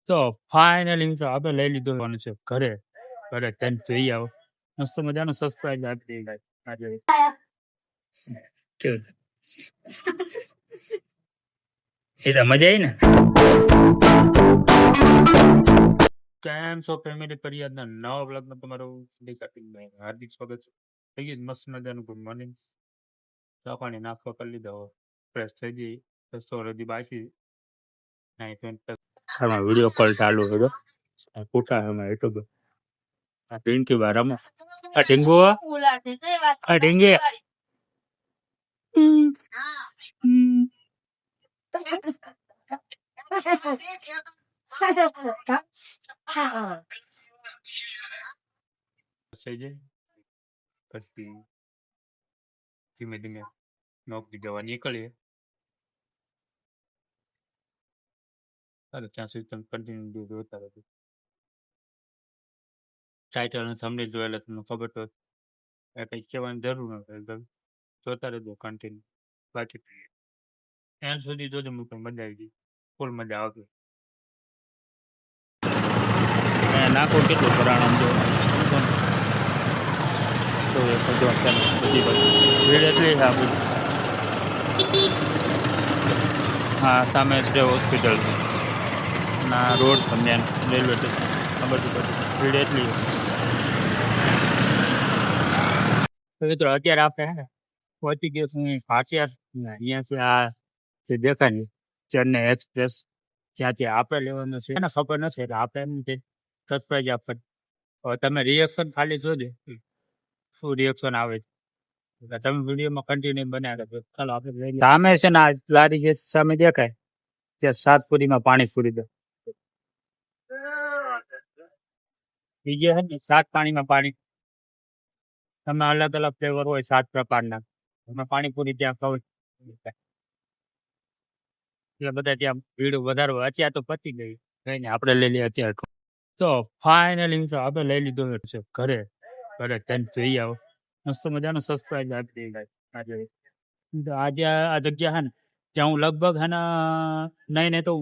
તો ફાઇનલી મિત્રો આપણે લઈ લીધું છે ઘરે ઘરે તેને જોઈ આવો મસ્ત મજાનો સબસ્ક્રાઇબ આપી દઈ ગાય આજે કેવું એ તો મજા આવી ને કેમ છો ફેમિલી પરિવારના નવા બ્લોગમાં તમારું હાર્દિક સ્વાગત છે થઈ ગયું મસ્ત મજાનું ગુડ મોર્નિંગ ચા પાણી નાસ્તો કરી લીધો ફ્રેશ થઈ ગઈ રસ્તો હજી બાકી વિડીયો કોલ ચાલુ હતો પૂછા એમાં એટલું આ ટીંકી બા રમે આ ટીંગુ આ ટીંગી થઈ જાય પછી ધીમે ધીમે નોકરી જવા નીકળીએ ચાલો ત્યાં સુધી તમે કન્ટિન્યુ જોતા રહેજો ટાઇટલ અને થંબનેલ જોયેલા તમને ખબર તો એ કંઈ કહેવાની જરૂર નથી જોતા રહેજો કન્ટિન્યુ બાકી એન્ડ સુધી જોજો મને પણ મજા આવી ગઈ ફૂલ મજા આવતી નાખો કેટલું પરાણમ જો ભીડ એટલી છે આપણી હા સામે સ્ટે હોસ્પિટલ છે ના રોડ છે મેન રેલવે સ્ટેશન આ બધું ભીડ એટલી મિત્રો અત્યારે આપણે હે ને પહોંચી ગયો છું ખાસિયાર અહીંયાથી આ જે દેખાય ને ચેન્નઈ એક્સપ્રેસ ત્યાંથી આપણે લેવાનું છે એને ખબર નથી એટલે આપણે એમ કે સરપ્રાઈઝ આપે હવે તમે રિએક્શન ખાલી જોજો શું રિએક્શન આવે છે તમે વિડીયોમાં કન્ટિન્યુ બનાવી રાખજો ચાલો આપણે સામે છે ને આ લારી જે સામે દેખાય ત્યાં સાતપુરીમાં પાણી પૂરી દો બીજે છે ને સાત પાણીમાં પાણી તમે અલગ અલગ ફ્લેવર હોય સાત પ્રકારના તમે પાણીપુરી ત્યાં ખાવ એટલે બધા ત્યાં ભીડ વધારે હોય અત્યારે તો પતી ગઈ કઈ ને આપણે લઈ લઈએ અત્યારે તો ફાઇનલી મિત્રો આપણે લઈ લીધો છે ઘરે ઘરે તેને જોઈ આવો મસ્ત મજાનો સબસ્ક્રાઇબ આપી દઈ ગાય આજે આજે આ જગ્યા હે ને ત્યાં હું લગભગ હે ને નહીં તો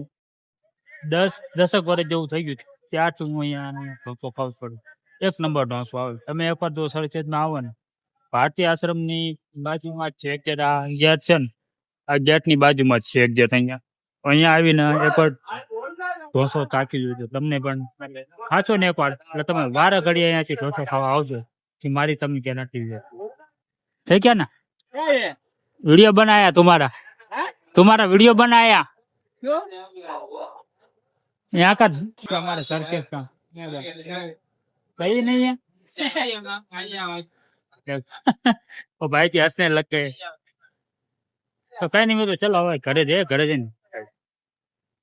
10 વર્ષ જેવું થઈ ગયું ત્યારથી હું અહીંયા ઢોસો ખાઉં છું એક નંબર ઢોસો આવે તમે એકવાર જો સરચેતમાં આવો ને ભારતીય આશ્રમની બાજુમાં જ છે એક આ ગેટ છે ને આ ગેટની બાજુમાં જ છે એક ગેટ અહીંયા આવીને એકવાર ઢોસો ચાખી જોજો તમને પણ ખાશો ને એકવાર એટલે તમે વારે ઘડી અહીંયાથી ઢોસો ખાવા આવજો મારી તમને ગેરંટી છે થઈ ગયા ને वीडियो बनाया तुम्हारा वीडियो बनाया यहाँ का हमारे सर्कस का सही नहीं है वो भाई जी हंसने लग गए तो कहीं नहीं मेरे चलो હવે ઘરે જઈને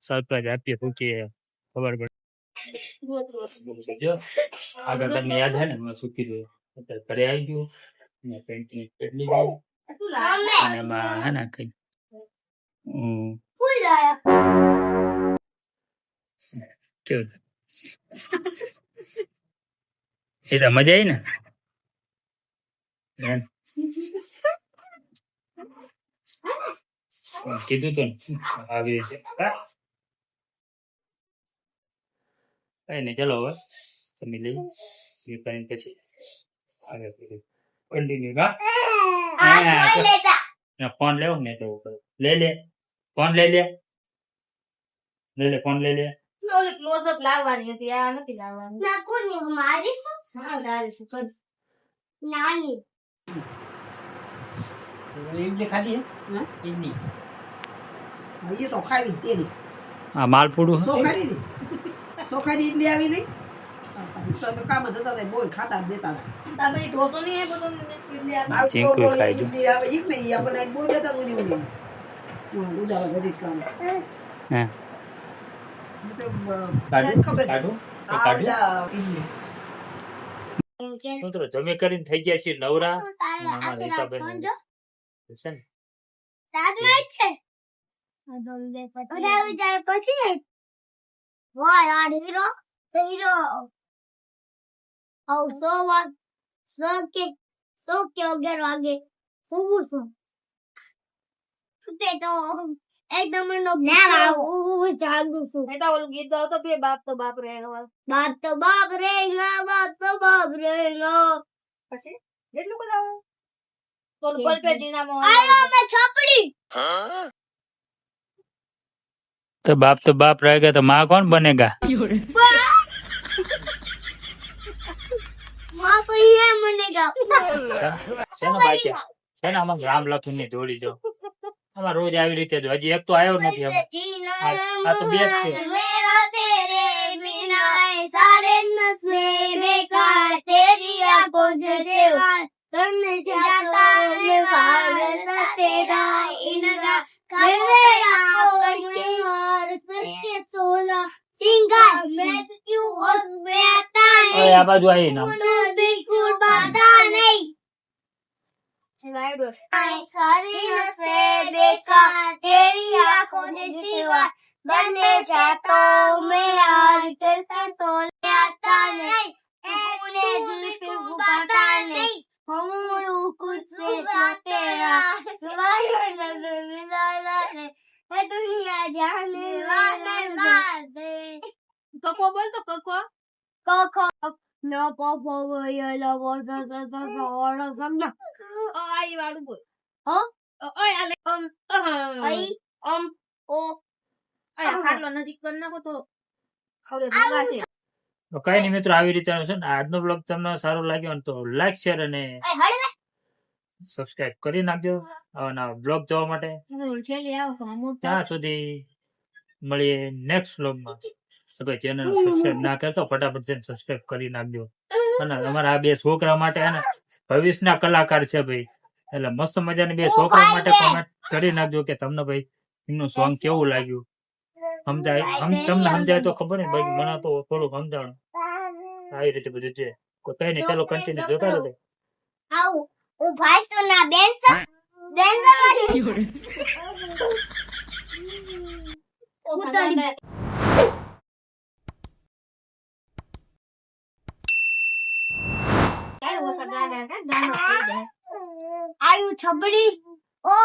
સરપ્રાઈઝ આપીએ પૂછીએ ખબર પડે આગળ તમને યાદ છે ને મેં શું કીધું અત્યારે ઘરે આવી ગયું મેં પેન્ટિંગ કેટલી ગઈ અને એમાં હે ને કઈ કેવું એ તો મજા આવી ને કીધું તો આવી છે કઈ નહીં ચલો હવે તમે લઈ કરીને પછી આગળ કન્ટિન્યુ ફોન લેવો ને તો લે ફોન લઈ લે ફોન લઈ લે ક્લોઝઅપ લાવવાની હતી આ નથી લાવવાની ના કોની મારી હા લારી છે કદ નાની ये खाली है ना इडली ये तो खाई तेरी આ માલપુડું સો ખાઈ इडली આવી નહીં તો કામ થતા હતા બોય ખાતા દેતા હતા તમે ઢોસો નહીં હે બધું इडली આવે ચીંકુ ખાઈ જો इडली આવે એક નહીં આપણે બોય દેતા નું નહીં ઉડાવા ગદી કામ હે મિત્રો જમે કરીને થઈ ગયા છીએ નવરા અમારા હિસાબેન છે ને એકદમ નો ના હું જાગું છું નહીં તો ઓલું ગીત ગાવ તો બે બાપ તો બાપ રહે બાપ તો બાપ રેગા બાપ તો બાપ રેગા પછી જેટલું બધું આવું તો ઓલું પલ પે જીનામાં આયો મે છોપડી तो बाप रहेगा तो माँ कौन बनेगा માં તો ये બનેગા શેનો બાચ્યા શેનો આમાં રામ લખન ની જોડી જો આમાં રોજ આવી રીતે જ હજી એક તો આવ્યો નથી આમાં આ તો બે જ છે मेरा तेरे बिना सारे नस्ले बेकार तेरी आंखों से सिवा करने जाता है भारत तेरा इनका घर मेरा और सच्चे सोला सिंगार मैं तो क्यों होश में आता ઓય है આ બાજુ આવી ના तू बिल्कुल पता नहीं सारी नसें बेकार तेरी आंखों से सिवा बनने जाता मैं आज करता तो आता नहीं उन्हें दिल से पता नहीं हमरू कुछ से तेरा सुबह नजर मिला है दुनिया जाने वाला मार दे કકો બોલ તો કકો Coco no popo voy a la voz de ahora sanda આઈ વાળું બોલ હા ઓય આલે आई o આય ખાટલો નજીક કર નાખો તો હવે ભગાશે તો કઈ નહીં મિત્રો આવી રીતે છે ને આજનો બ્લોગ તમને સારો લાગ્યો ને તો લાઈક શેર અને ay hale સબસ્ક્રાઇબ કરી નાખજો આવા બ્લોગ જોવા માટે છેલ્લે આવો તો મોટા ત્યાં સુધી મળીએ નેક્સ્ટ બ્લોગમાં તો ભાઈ ચેનલ સબસ્ક્રાઇબ ના કરતો ફટાફટ જઈને સબસ્ક્રાઇબ કરી નાખજો અને અમારા આ બે છોકરા માટે હે ને ભવિષ્યના કલાકાર છે ભાઈ એટલે મસ્ત મજાની બે છોકરા માટે કોમેન્ટ કરી નાખજો કે તમને ભાઈ એમનું સોંગ કેવું લાગ્યું તમને સમજાય તો ખબર ને ભાઈ મને તો થોડું સમજાણું આવી રીતે બધું છે કઈ નહીં ચાલો કન્ટિન્યુ જોતા રહેજો au o ભાઈ સુના બેન ઉતરી કાઈ ઓસા ગાડા ગાનો થઈ જાય આયુ છબડી ઓ